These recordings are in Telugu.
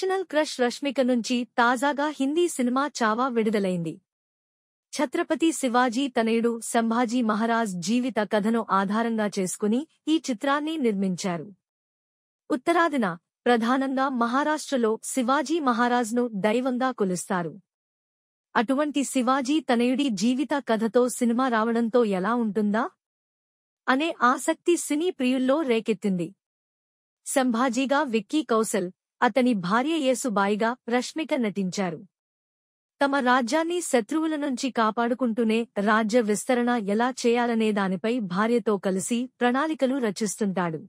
నేషనల్ క్రష్ రష్మిక నుంచి తాజాగా హిందీ సినిమా చావా విడుదలైంది. ఛత్రపతి శివాజీ తనయుడు సంభాజీ మహారాజ్ జీవిత కథను ఆధారంగా చేసుకుని ఈ చిత్రాన్ని నిర్మించారు. ఉత్తరాదిన ప్రధానంగా మహారాష్ట్రలో శివాజీ మహారాజ్ను దైవంగా కొలుస్తారు. అటువంటి శివాజీ తనయుడి జీవిత కథతో సినిమా రావడంతో ఎలా ఉంటుందా అనే ఆసక్తి సినీ ప్రియుల్లో రేకెత్తింది. సంభాజీగా విక్కీ కౌశల్, అతని భార్య యేసుబాయిగా రష్మిక నటించారు. తమ రాజ్యాన్ని శత్రువుల నుంచి కాపాడుకుంటూనే రాజ్య విస్తరణ ఎలా చేయాలనే దానిపై భార్యతో కలిసి ప్రణాళికలు రచిస్తుంటాడు.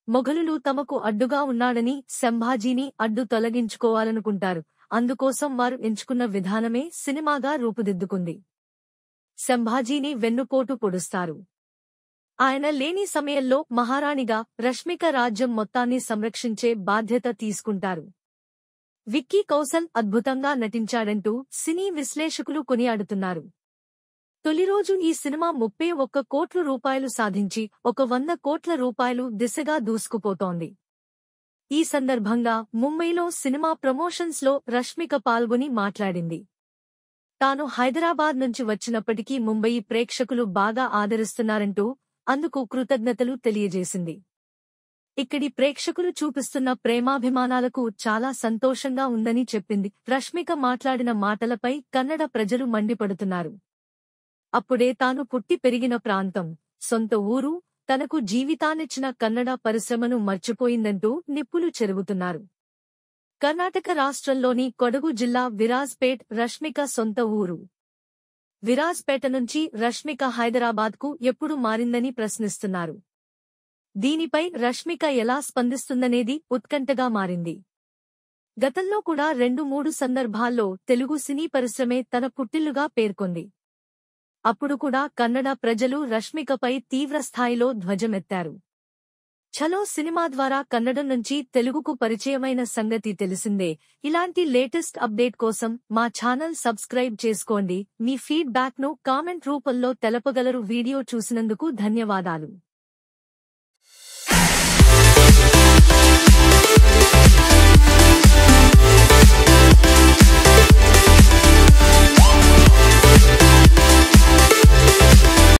మొఘలులు తమకు అడ్డుగా ఉన్నాడని సంభాజీని అడ్డు తొలగించుకోవాలనుకుంటారు. అందుకోసం వారు ఎంచుకున్న విధానమే సినిమాగా రూపుదిద్దుకుంది. సంభాజీని వెన్నుపోటు పొడుస్తారు. ఆయన లేని సమయంలో మహారాణిగా రష్మిక రాజ్యం మొత్తాన్ని సంరక్షించే బాధ్యత తీసుకుంటారు. విక్కీ కౌశల్ అద్భుతంగా నటించాడంటూ సినీ విశ్లేషకులు కొనియాడుతున్నారు. తొలి రోజు ఈ సినిమా 31 కోట్ల రూపాయలు సాధించి 100 కోట్ల రూపాయలు దిశగా దూసుకుపోతోంది. ఈ సందర్భంగా ముంబైలో సినిమా ప్రమోషన్స్లో రష్మిక పాల్గొని మాట్లాడింది. తాను హైదరాబాద్ నుంచి వచ్చినప్పటికీ ముంబయి ప్రేక్షకులు బాగా ఆదరిస్తున్నారంటూ అందుకు కృతజ్ఞతలు తెలియజేసింది. ఇక్కడి ప్రేక్షకులు చూపిస్తున్న ప్రేమాభిమానాలకు చాలా సంతోషంగా ఉందని చెప్పింది. రష్మిక మాట్లాడిన మాటలపై కన్నడ ప్రజలు మండిపడుతున్నారు. అప్పుడే తాను పుట్టి పెరిగిన ప్రాంతం, సొంత ఊరు, తనకు జీవితాన్నిచ్చిన కన్నడ పరిశ్రమను మర్చిపోయిందంటూ నిప్పులు చెరుగుతున్నారు. కర్ణాటక రాష్ట్రంలోని కొడగు జిల్లా విరాజ్పేట్ రష్మిక సొంత ఊరు. విరాజ్పేట నుంచి రష్మిక హైదరాబాద్కు ఎప్పుడు మారిందని ప్రశ్నిస్తున్నారు. దీనిపై రష్మిక ఎలా స్పందిస్తుందనేది ఉత్కంఠగా మారింది. గతంలో కూడా 2-3 సందర్భాల్లో తెలుగు సినీ పరిశ్రమే తన పుట్టిల్లుగా పేర్కొంది. అప్పుడు కూడా కన్నడ ప్రజలు రష్మికపై తీవ్రస్థాయిలో ధ్వజమెత్తారు. ఛలో సినిమా ద్వారా కన్నడం నుంచి తెలుగుకు పరిచయమైన సంగతి తెలిసిందే. ఇలాంటి లేటెస్ట్ అప్డేట్ కోసం మా ఛానల్ సబ్స్క్రైబ్ చేసుకోండి. మీ ఫీడ్బ్యాక్ ను కామెంట్ రూపంలో తెలపగలరు. వీడియో చూసినందుకు ధన్యవాదాలు.